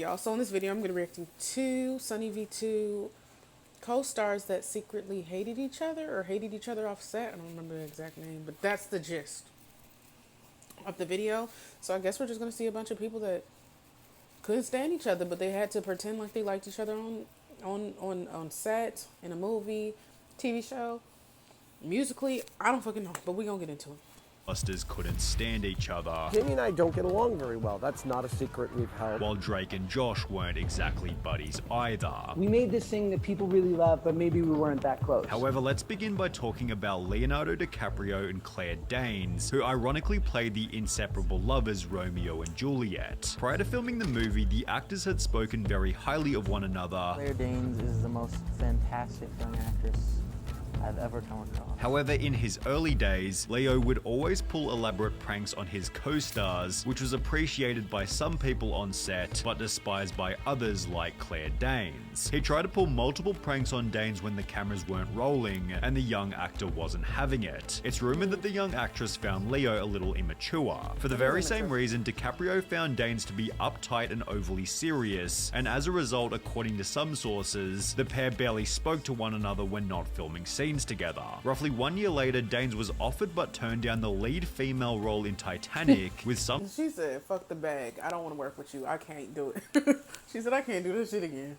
y'all. So in this video, I'm going to be reacting to SunnyV2 co-stars that secretly hated each other or hated each other off set. I don't remember the exact name, but that's the gist of the video. So I guess we're just going to see a bunch of people that couldn't stand each other, but they had to pretend like they liked each other on set, in a movie, TV show, musically. I don't fucking know, but we're going to get into it. Busters couldn't stand each other. Jimmy and I don't get along very well. That's not a secret we've held. While Drake and Josh weren't exactly buddies either. We made this thing that people really love, but maybe we weren't that close. However, let's begin by talking about Leonardo DiCaprio and Claire Danes, who ironically played the inseparable lovers Romeo and Juliet. Prior to filming the movie, the actors had spoken very highly of one another. Claire Danes is the most fantastic young actress I've ever come across. However, in his early days, Leo would always pull elaborate pranks on his co-stars, which was appreciated by some people on set, but despised by others like Claire Danes. He tried to pull multiple pranks on Danes when the cameras weren't rolling, and the young actor wasn't having it. It's rumored that the young actress found Leo a little immature. For the very same reason, DiCaprio found Danes to be uptight and overly serious, and as a result, according to some sources, the pair barely spoke to one another when not filming scenes together. Roughly 1 year later, Danes was offered but turned down the lead female role in Titanic with some. She said, fuck the bag. I don't want to work with you. I can't do it. She said, I can't do this shit again.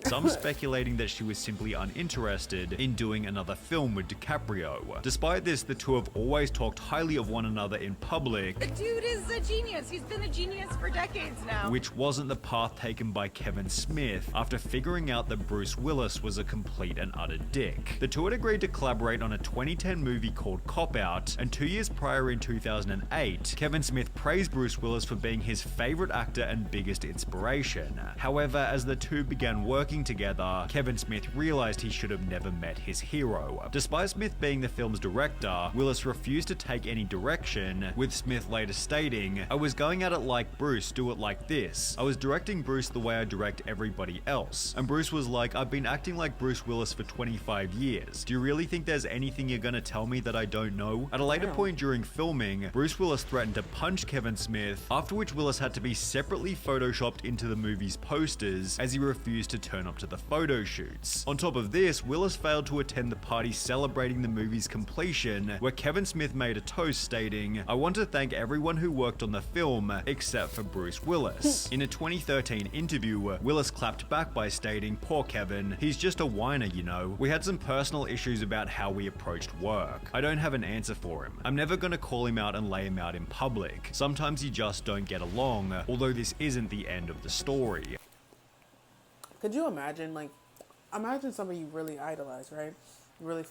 Some speculating that she was simply uninterested in doing another film with DiCaprio. Despite this, the two have always talked highly of one another in public. The dude is a genius. He's been a genius for decades now. Which wasn't the path taken by Kevin Smith after figuring out that Bruce Willis was a complete and utter dick. The two had agreed to collaborate on a 2010 movie called Cop Out, and 2 years prior in 2008, Kevin Smith praised Bruce Willis for being his favorite actor and biggest inspiration. However, as the two began working together, Kevin Smith realized he should have never met his hero. Despite Smith being the film's director, Willis refused to take any direction, with Smith later stating, "I was going at it like Bruce, do it like this. I was directing Bruce the way I direct everybody else." And Bruce was like, "I've been acting like Bruce Willis for 25 years. Do you really think there's anything you're gonna tell me that I don't know?" At a later point during filming, Bruce Willis threatened to punch Kevin Smith, after which Willis had to be separately photoshopped into the movie's posters as he refused to turn up to the photo shoots. On top of this, Willis failed to attend the party celebrating the movie's completion, where Kevin Smith made a toast stating, "I want to thank everyone who worked on the film, except for Bruce Willis." In a 2013 interview, Willis clapped back by stating, "Poor Kevin, he's just a whiner, you know. We had some personal issues about how we approached work. I don't have an answer for him. I'm never gonna call him out and lay him out in public. Sometimes you just don't get along, although this isn't the end of the story." Could you imagine, imagine somebody you really idolize, right? Really,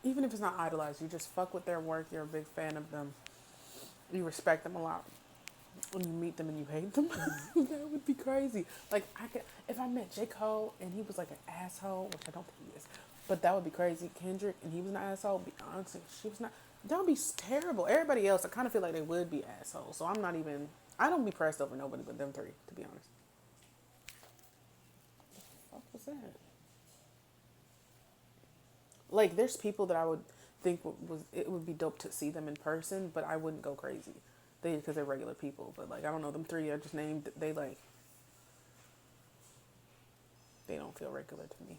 even if it's not idolize, you just fuck with their work, you're a big fan of them, you respect them a lot. When you meet them and you hate them, that would be crazy. If I met J. Cole and he was like an asshole, which I don't think he is, but that would be crazy. Kendrick and he was an asshole, Beyonce, she was not, that would be terrible. Everybody else, I kind of feel like they would be assholes, so I don't be pressed over nobody but them three, to be honest. What was that? There's people that I would think it would be dope to see them in person, but I wouldn't go crazy. Because they're regular people, but I don't know, them three I just named, they don't feel regular to me.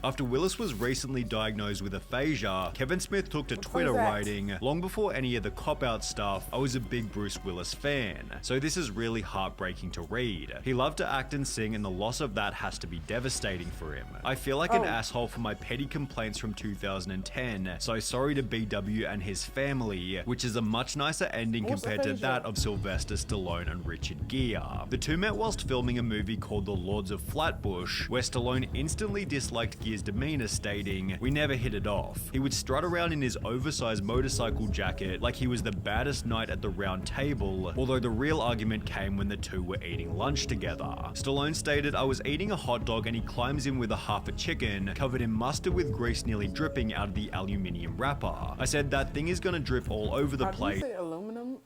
After Willis was recently diagnosed with aphasia, Kevin Smith took to Twitter writing, "Long before any of the cop-out stuff, I was a big Bruce Willis fan, so this is really heartbreaking to read. He loved to act and sing, and the loss of that has to be devastating for him. I feel like an asshole for my petty complaints from 2010, so sorry to BW and his family," which is a much nicer ending compared to that of Sylvester Stallone and Richard Gere. The two met whilst filming a movie called The Lords of Flatbush, where Stallone instantly disliked Gere's demeanor, stating, "We never hit it off. He would strut around in his oversized motorcycle jacket like he was the baddest knight at the round table, although the real argument came when the two were eating lunch together." Stallone stated, "I was eating a hot dog and he climbs in with a half a chicken, covered in mustard with grease nearly dripping out of the aluminium wrapper. I said, that thing is gonna drip all over the plate." How do you say aluminum?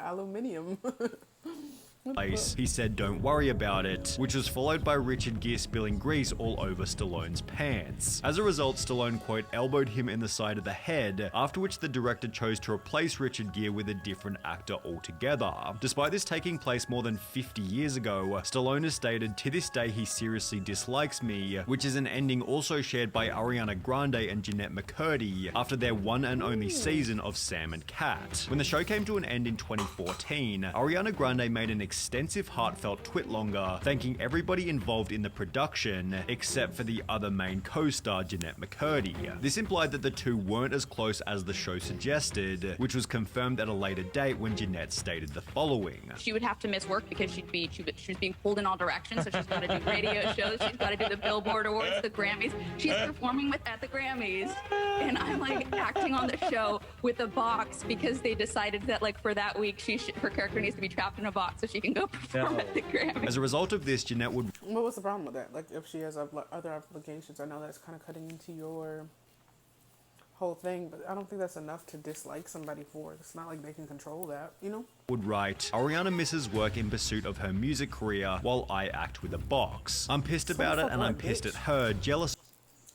Aluminium. place. He said, "Don't worry about it," which was followed by Richard Gere spilling grease all over Stallone's pants. As a result, Stallone, quote, elbowed him in the side of the head, after which the director chose to replace Richard Gere with a different actor altogether. Despite this taking place more than 50 years ago, Stallone has stated, "To this day he seriously dislikes me," which is an ending also shared by Ariana Grande and Jeanette McCurdy after their one and only season of Sam and Cat. When the show came to an end in 2014, Ariana Grande made an extensive heartfelt twitlonger thanking everybody involved in the production except for the other main co-star Jeanette McCurdy. This implied that the two weren't as close as the show suggested, which was confirmed at a later date when Jeanette stated the following. She would have to miss work because she was being pulled in all directions, so she's got to do radio shows, she's got to do the Billboard Awards, the Grammys. She's performing at the Grammys, and I'm like acting on the show with a box because they decided that like for that week her character needs to be trapped in a box so she can go perform at the Grammys. As a result of this, Jeanette would... Well, what's the problem with that? Like, if she has other obligations, I know that's kind of cutting into your whole thing, but I don't think that's enough to dislike somebody for. It's not like they can control that, you know? Would write, "Ariana misses work in pursuit of her music career while I act with a box. I'm pissed about it and I'm pissed at her, jealous..."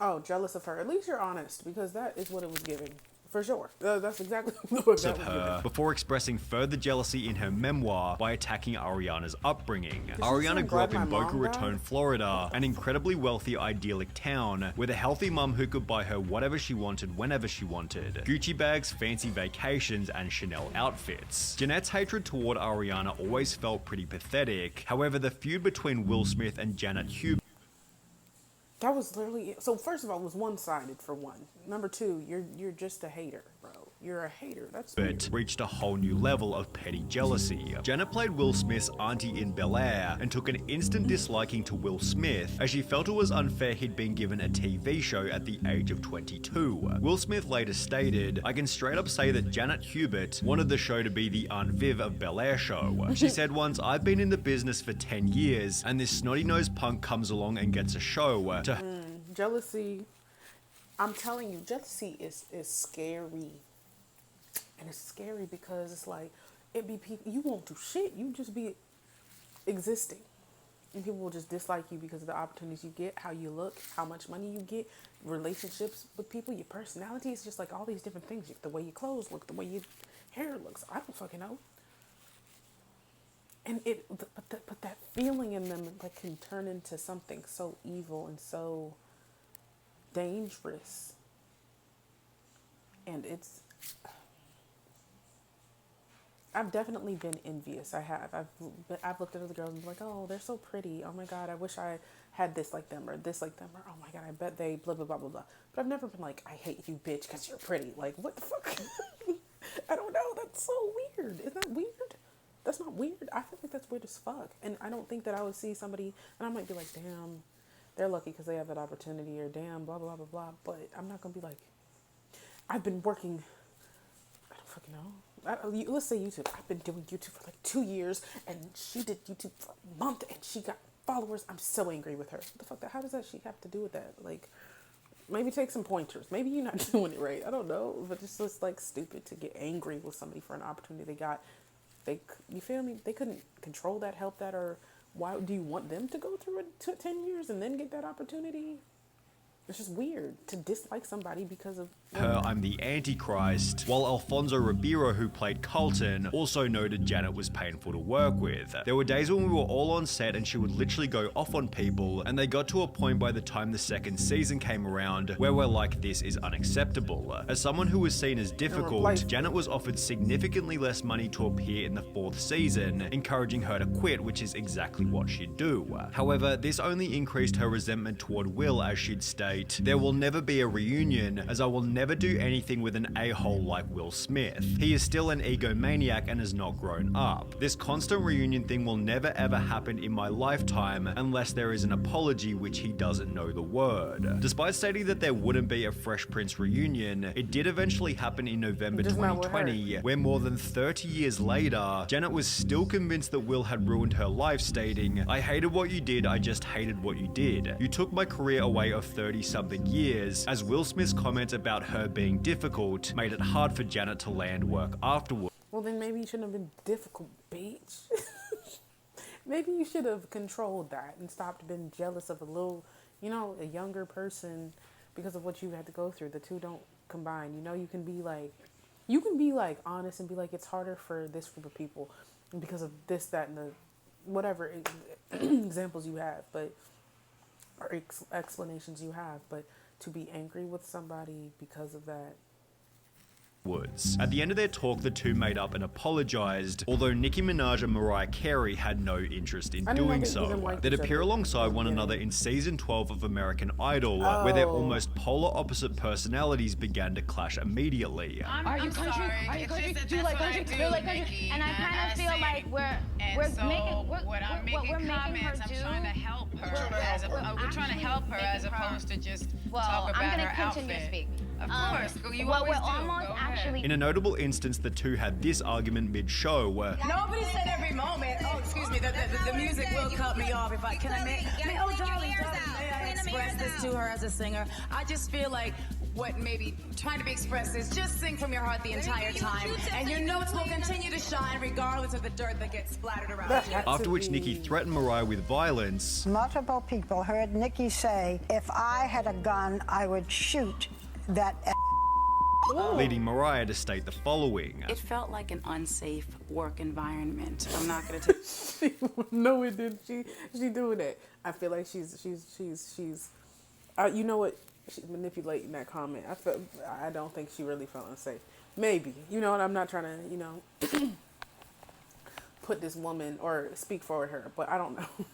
Oh, jealous of her. At least you're honest, because that is what it was giving. For sure. That's exactly what that was giving. Before expressing further jealousy in her memoir by attacking Ariana's upbringing. Ariana grew up in Boca Raton, Florida, an incredibly wealthy, idyllic town with a healthy mum who could buy her whatever she wanted whenever she wanted. Gucci bags, fancy vacations, and Chanel outfits. Jeanette's hatred toward Ariana always felt pretty pathetic. However, the feud between Will Smith and Janet Hubert... That was literally it. So first of all, it was one-sided for one. Number two, you're just a hater, bro. You're a hater. That's weird. Reached a whole new level of petty jealousy. Janet played Will Smith's auntie in Bel-Air and took an instant disliking to Will Smith as she felt it was unfair he'd been given a TV show at the age of 22. Will Smith later stated, "I can straight up say that Janet Hubert wanted the show to be the Aunt Viv of Bel-Air show. She said once, I've been in the business for 10 years and this snotty-nosed punk comes along and gets a show to..." Jealousy, I'm telling you, jealousy is scary. And it's scary because it's like, it be people, you won't do shit, you just be existing. And people will just dislike you because of the opportunities you get, how you look, how much money you get, relationships with people, your personality. It's just like all these different things. The way your clothes look, the way your hair looks. I don't fucking know. And but that feeling in them like can turn into something so evil and so dangerous. And I've definitely been envious. I have. I've looked at other girls and been like, oh, they're so pretty. Oh my God, I wish I had this like them or this like them. Or oh my God, I bet they blah, blah, blah, blah, blah. But I've never been like, I hate you, bitch, because you're pretty. Like, what the fuck? I don't know. That's so weird. Isn't that weird? That's not weird. I feel like that's weird as fuck. And I don't think that I would see somebody and I might be like, damn, they're lucky because they have that opportunity, or damn, blah, blah, blah, blah. But I'm not going to be like, I've been working, I don't fucking know. Let's say YouTube. I've been doing YouTube for like 2 years and she did YouTube for a month and she got followers. I'm so angry with her. What the fuck? How does that she have to do with that? Like, maybe take some pointers. Maybe you're not doing it right. I don't know. But it's just like stupid to get angry with somebody for an opportunity they got. You feel me? They couldn't control that, help that, or why do you want them to go through it 10 years and then get that opportunity? It's just weird to dislike somebody because of her I'm the Antichrist, while Alfonso Ribeiro, who played Carlton, also noted Janet was painful to work with. There were days when we were all on set and she would literally go off on people, and they got to a point by the time the second season came around where we're like, this is unacceptable. As someone who was seen as difficult, Janet was offered significantly less money to appear in the 4th season, encouraging her to quit, which is exactly what she'd do. However, this only increased her resentment toward Will, as she'd state, "There will never be a reunion, as I will never do anything with an a-hole like Will Smith. He is still an egomaniac and has not grown up. This constant reunion thing will never ever happen in my lifetime unless there is an apology, which he doesn't know the word." Despite stating that there wouldn't be a Fresh Prince reunion, it did eventually happen in November 2020, where more than 30 years later, Janet was still convinced that Will had ruined her life, stating, "I hated what you did, I just hated what you did. You took my career away of 30-something years," as Will Smith's comments about her being difficult made it hard for Janet to land work afterward. Well, then maybe you shouldn't have been difficult, bitch. maybe you should have controlled that and stopped being jealous of a little, you know, a younger person because of what you had to go through. The two don't combine. You know, you can be like honest and be like, it's harder for this group of people because of this, that, and the whatever examples you have, but or explanations you have, but to be angry with somebody because of that. Woods. At the end of their talk, the two made up and apologized, although Nicki Minaj and Mariah Carey had no interest in doing so. They'd appear alongside one another in season 12 of American Idol, where their almost polar opposite personalities began to clash immediately. Are you country? Are you country? Do you like country? Do you like country? And I kind of feel like we're making her do. I'm trying to help her. We're trying to help her as opposed to just talk about her outfit. I'm going to continue to speak. Of course, you well, always we're do. almost actually. In a notable instance, the two had this argument mid-show where Nobody said every moment. Oh, excuse me, the music will cut me off if I can. Oh, darling, may I express this to her as a singer? I just feel like what maybe trying to be expressed is just sing from your heart the entire time, and your notes will continue to shine regardless of the dirt that gets splattered around you. after which Nicki threatened Mariah with violence. Multiple people heard Nicki say, if I had a gun, I would shoot that leading Mariah to state the following. It felt like an unsafe work environment. I'm not going to take. No, it didn't. She doing that. I feel like she's you know what? She's manipulating that comment. I don't think she really felt unsafe. Maybe, you know, and I'm not trying to, you know, put this woman or speak for her, but I don't know.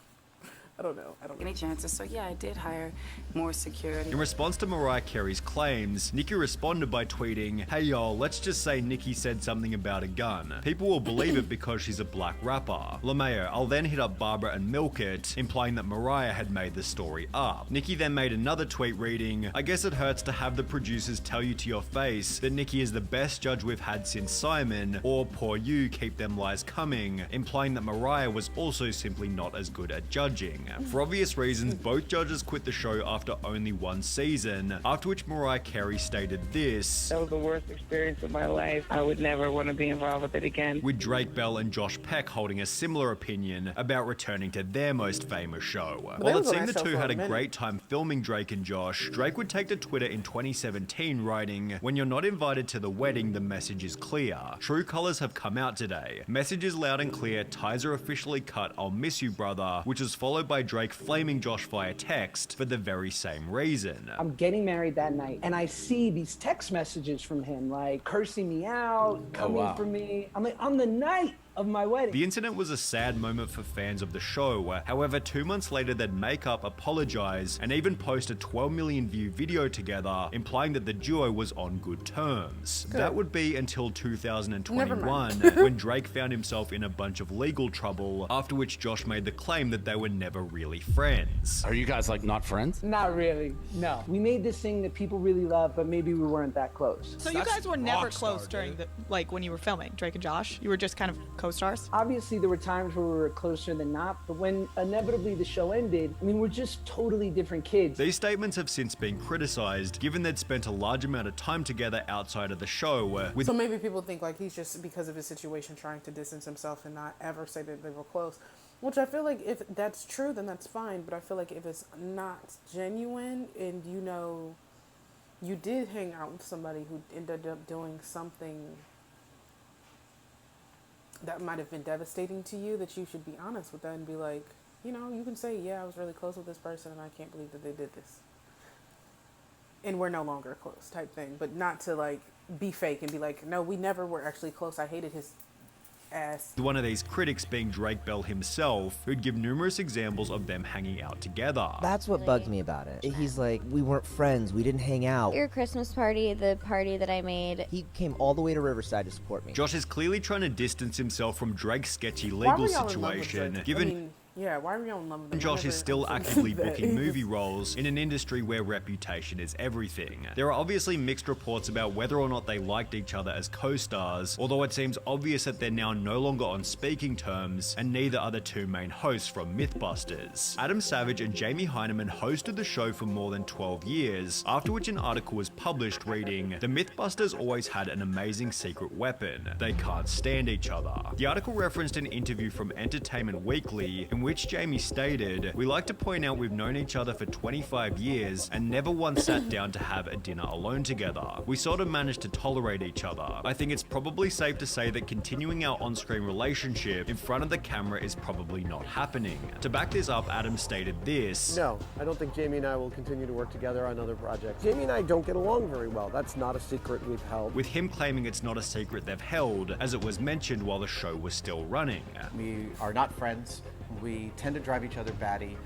I don't know. Any chances? So yeah, I did hire more security. In response to Mariah Carey's claims, Nicki responded by tweeting, "Hey y'all, let's just say Nicki said something about a gun. People will believe it because she's a black rapper. LaMayo, I'll then hit up Barbara and milk it," implying that Mariah had made the story up. Nicki then made another tweet reading, "I guess it hurts to have the producers tell you to your face that Nicki is the best judge we've had since Simon, or poor you, keep them lies coming," implying that Mariah was also simply not as good at judging. For obvious reasons, both judges quit the show after only one season, after which Mariah Carey stated this: "That was the worst experience of my life. I would never want to be involved with it again." With Drake Bell and Josh Peck holding a similar opinion about returning to their most famous show. While it seemed the two had a great time filming Drake and Josh, Drake would take to Twitter in 2017 writing, "When you're not invited to the wedding, the message is clear. True colors have come out today. Message is loud and clear, ties are officially cut, I'll miss you brother," which was followed by Drake flaming Josh via text for the very same reason. I'm getting married that night, and I see these text messages from him, like cursing me out, coming for me. I'm like, on the night of my wedding. The incident was a sad moment for fans of the show. However, 2 months later, they'd make up, apologize, and even post a 12 million view video together, implying that the duo was on good terms. Good. That would be until 2021, when Drake found himself in a bunch of legal trouble, after which Josh made the claim that they were never really friends. Are you guys like not friends? Not really, no. We made this thing that people really love, but maybe we weren't that close. So you guys were never close during the, like when you were filming, Drake and Josh? You were just kind of co-stars? Obviously there were times where we were closer than not, but when inevitably the show ended, I mean, we're just totally different kids. These statements have since been criticized, given they'd spent a large amount of time together outside of the show. So maybe people think like he's just, because of his situation, trying to distance himself and not ever say that they were close. Which I feel like if that's true, then that's fine. But I feel like if it's not genuine and you know you did hang out with somebody who ended up doing something that might have been devastating to you, that you should be honest with that and be like, you know, you can say, yeah, I was really close with this person and I can't believe that they did this. And we're no longer close type thing. But not to like be fake and be like, no, we never were actually close. I hated his ass. One of these critics being Drake Bell himself, who'd give numerous examples of them hanging out together. That's what bugged me about it. He's like, we weren't friends, we didn't hang out. Your Christmas party, the party that I made. He came all the way to Riverside to support me. Josh is clearly trying to distance himself from Drake's sketchy legal situation, given... Yeah, why are we on Love of the Josh is Never still understood actively that. booking movie roles in an industry where reputation is everything. There are obviously mixed reports about whether or not they liked each other as co-stars, although it seems obvious that they're now no longer on speaking terms, and neither are the two main hosts from Mythbusters. Adam Savage and Jamie Heineman hosted the show for more than 12 years, after which an article was published reading, "The Mythbusters always had an amazing secret weapon. They can't stand each other." The article referenced an interview from Entertainment Weekly, in which Jamie stated, "We like to point out we've known each other for 25 years and never once sat down to have a dinner alone together. We sort of managed to tolerate each other. I think it's probably safe to say that continuing our on-screen relationship in front of the camera is probably not happening." To back this up, Adam stated this. No, I don't think Jamie and I will continue to work together on other projects. Jamie and I don't get along very well. That's not a secret we've held. With him claiming it's not a secret they've held, as it was mentioned while the show was still running. We are not friends. We tend to drive each other batty.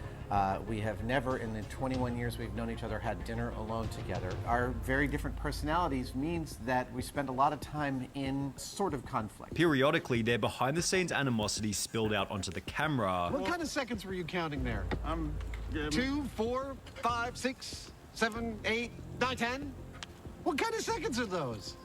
We have never, in the 21 years we've known each other, had dinner alone together. Our very different personalities means that we spend a lot of time in sort of conflict. Periodically, their behind-the-scenes animosity spilled out onto the camera. What kind of seconds were you counting there? 2, 4, 5, 6, 7, 8, 9, 10? What kind of seconds are those?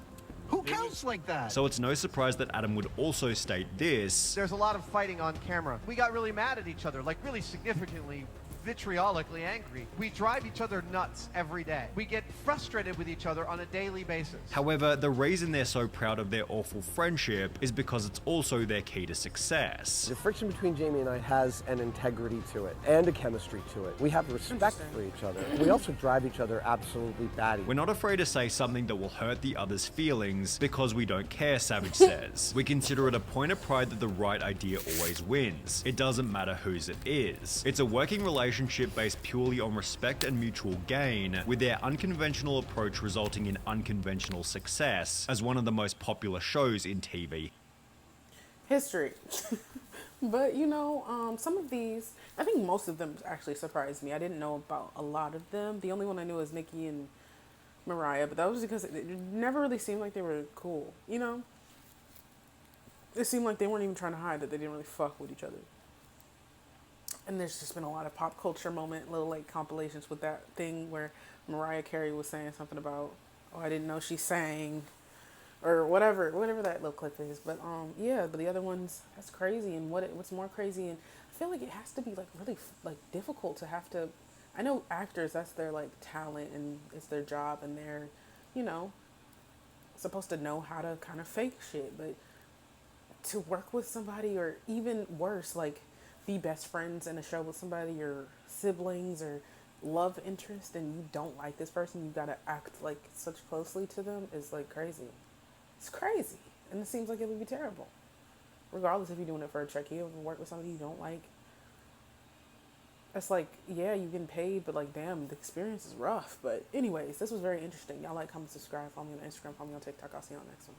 Who counts like that? So it's no surprise that Adam would also state this. There's a lot of fighting on camera. We got really mad at each other, like really significantly, vitriolically angry. We drive each other nuts every day. We get frustrated with each other on a daily basis. However, the reason they're so proud of their awful friendship is because it's also their key to success. The friction between Jamie and I has an integrity to it and a chemistry to it. We have respect for each other. We also drive each other absolutely batty. We're not afraid to say something that will hurt the other's feelings because we don't care, Savage says. We consider it a point of pride that the right idea always wins. It doesn't matter whose it is. It's a working relationship based purely on respect and mutual gain, with their unconventional approach resulting in unconventional success as one of the most popular shows in TV history. But you know, some of these, I think most of them actually surprised me. I didn't know about a lot of them. The only one I knew was Nikki and Mariah, but that was because it never really seemed like they were cool, you know? It seemed like they weren't even trying to hide that they didn't really fuck with each other. And there's just been a lot of pop culture little like compilations with that thing where Mariah Carey was saying something about, oh, I didn't know she sang, or whatever that little clip is. But yeah, but the other ones, that's crazy. And what's more crazy, and I feel like it has to be like really like difficult to have to. I know actors, that's their like talent and it's their job, and they're, you know, supposed to know how to kind of fake shit. But to work with somebody, or even worse, like be best friends in a show with somebody, your siblings or love interest, and you don't like this person, you gotta act like such closely to them, is like crazy. It's crazy. And it seems like it would be terrible. Regardless if you're doing it for a check. You ever work with somebody you don't like? It's like, yeah, you're getting paid, but like, damn, the experience is rough. But anyways, this was very interesting. Y'all like, comment, subscribe, follow me on Instagram, follow me on TikTok. I'll see y'all next one.